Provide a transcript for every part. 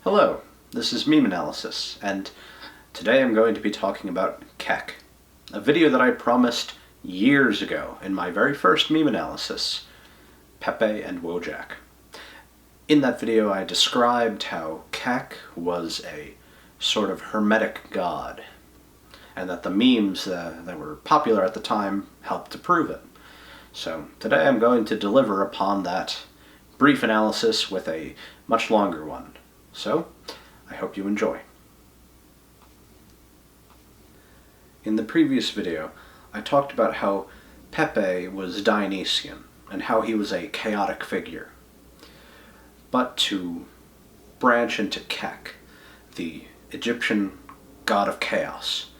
Hello, this is MemeAnalysis, and today I'm going to be talking about Keck, a video that I promised years ago in my very first MemeAnalysis, Pepe and Wojak. In that video I described how Keck was a sort of hermetic god, and that the memes that were popular at the time helped to prove it. So today I'm going to deliver upon that brief analysis with a much longer one. So, I hope you enjoy. In the previous video, I talked about how Pepe was Dionysian, and how he was a chaotic figure. But to branch into Keck, the Egyptian god of chaos,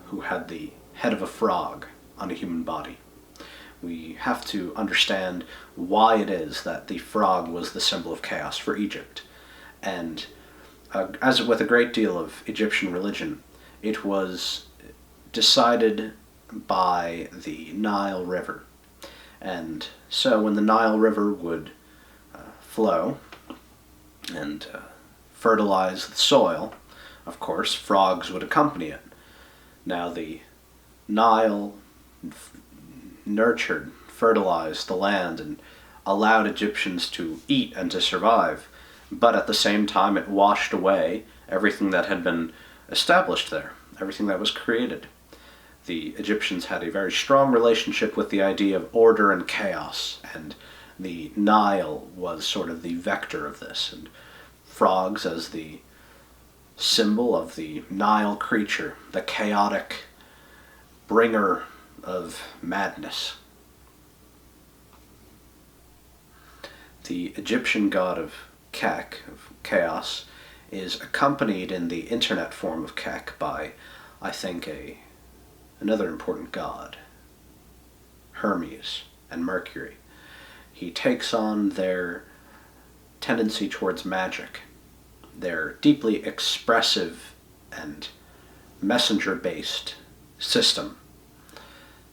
who had the head of a frog on a human body, we have to understand why it is that the frog was the symbol of chaos for Egypt. And as with a great deal of Egyptian religion, it was decided by the Nile River. And so when the Nile River would flow and fertilize the soil, of course, frogs would accompany it. Now the Nile nurtured, fertilized the land, and allowed Egyptians to eat and to survive. But at the same time it washed away everything that had been established there, everything that was created. The Egyptians had a very strong relationship with the idea of order and chaos, and the Nile was sort of the vector of this, and frogs as the symbol of the Nile creature, the chaotic bringer of madness. The Egyptian god of Keck, of chaos, is accompanied in the internet form of Keck by, I think, another important god, Hermes and Mercury. He takes on their tendency towards magic, their deeply expressive and messenger-based system.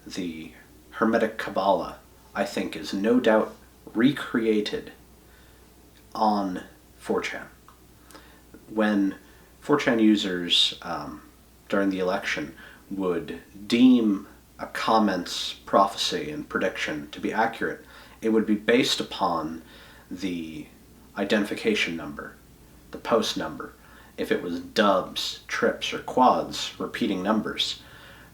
The Hermetic Kabbalah, I think, is no doubt recreated on 4chan. When 4chan users during the election would deem a comment's prophecy and prediction to be accurate, it would be based upon the identification number, the post number, if it was dubs, trips, or quads, repeating numbers.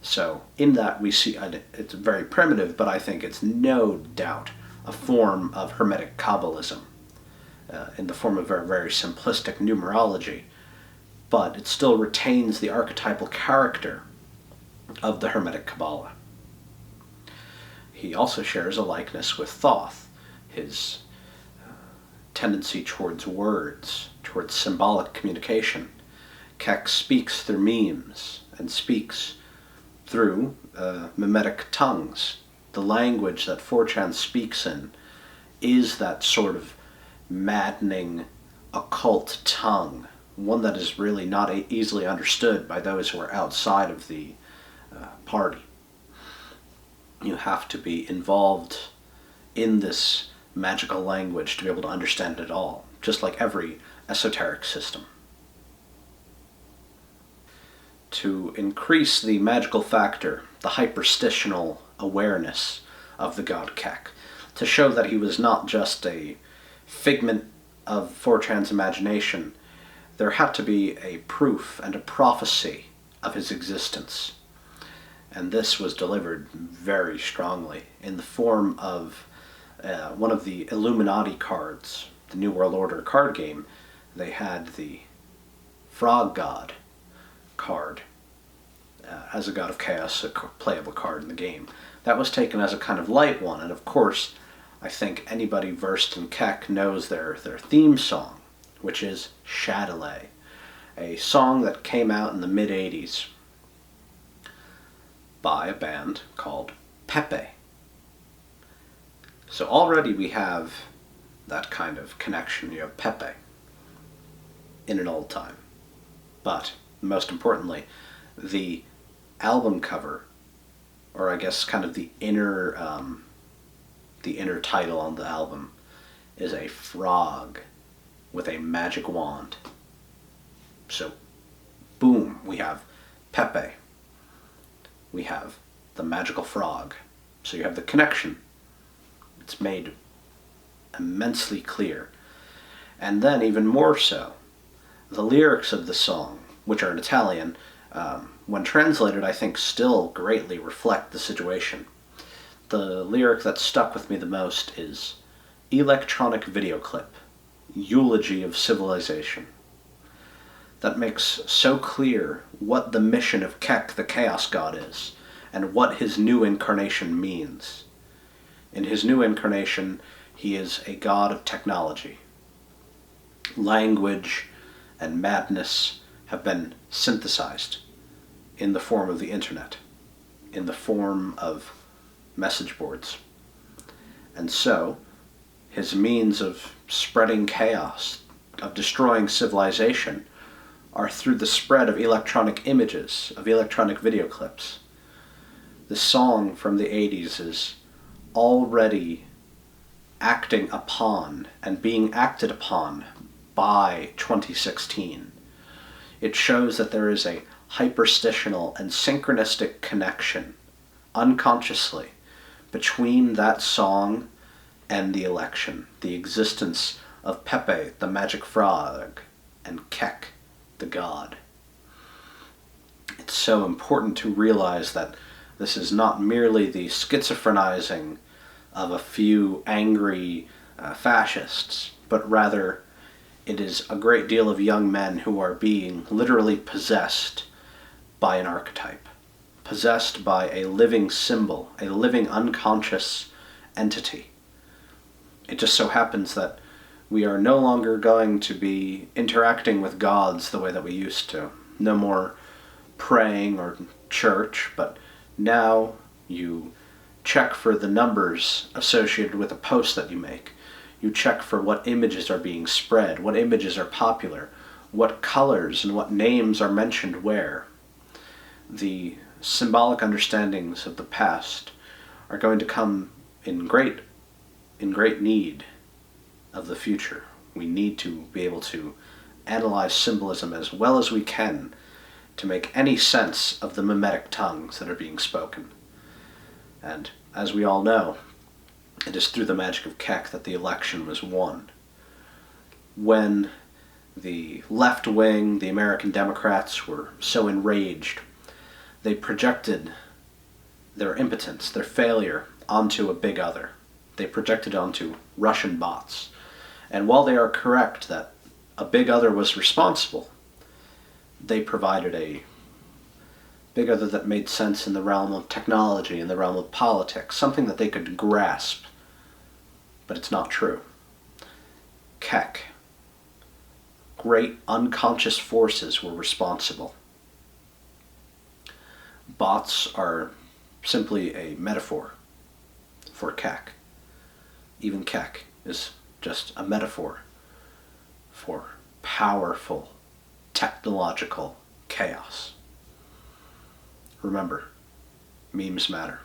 So in that we see, it's very primitive, but I think it's no doubt a form of Hermetic Kabbalism, in the form of very, very simplistic numerology, but it still retains the archetypal character of the Hermetic Kabbalah. He also shares a likeness with Thoth, his tendency towards words, towards symbolic communication. Keck speaks through memes, and speaks through mimetic tongues. The language that 4chan speaks in is that sort of maddening, occult tongue, one that is really not easily understood by those who are outside of the party. You have to be involved in this magical language to be able to understand it all, just like every esoteric system. To increase the magical factor, the hyperstitional awareness of the god Keck, to show that he was not just a figment of 4chan's imagination, there had to be a proof and a prophecy of his existence. And this was delivered very strongly in the form of one of the Illuminati cards, the New World Order card game. They had the Frog God card as a god of chaos, a playable card in the game. That was taken as a kind of light one, and of course I think anybody versed in Keck knows their theme song, which is Chatelet, a song that came out in the mid-'80s by a band called Pepe. So already we have that kind of connection. You have Pepe in an old time. But most importantly, the album cover, or I guess kind of the inner title on the album, is a frog with a magic wand So, boom, we have Pepe. We have the magical frog. So you have the connection. It's made immensely clear. And then, even more so, the lyrics of the song, which are in Italian, when translated, I think still greatly reflect the situation. The lyric that stuck with me the most is electronic video clip, eulogy of civilization. That makes so clear what the mission of Kek, the Chaos God, is, and what his new incarnation means. In his new incarnation, he is a god of technology. Language and madness have been synthesized in the form of the internet, in the form of message boards. And so, his means of spreading chaos, of destroying civilization, are through the spread of electronic images, of electronic video clips. The song from the 80s is already acting upon and being acted upon by 2016. It shows that there is a hyperstitional and synchronistic connection, unconsciously, between that song and the election, the existence of Pepe, the magic frog, and Kek, the god. It's so important to realize that this is not merely the schizophrenizing of a few angry fascists, but rather it is a great deal of young men who are being literally possessed by an archetype, possessed by a living symbol, a living unconscious entity. It just so happens that we are no longer going to be interacting with gods the way that we used to. No more praying or church, but now you check for the numbers associated with a post that you make. You check for what images are being spread, what images are popular, what colors and what names are mentioned where. The symbolic understandings of the past are going to come in great need of the future. We need to be able to analyze symbolism as well as we can to make any sense of the mimetic tongues that are being spoken. And as we all know, it is through the magic of Kek that the election was won. When the left wing, the American Democrats, were so enraged, they projected their impotence, their failure, onto a big other. They projected onto Russian bots. And while they are correct that a big other was responsible, they provided a big other that made sense in the realm of technology, in the realm of politics, something that they could grasp. But it's not true. Kek, great unconscious forces were responsible. Bots are simply a metaphor for Kek. Even Kek is just a metaphor for powerful technological chaos. Remember, memes matter.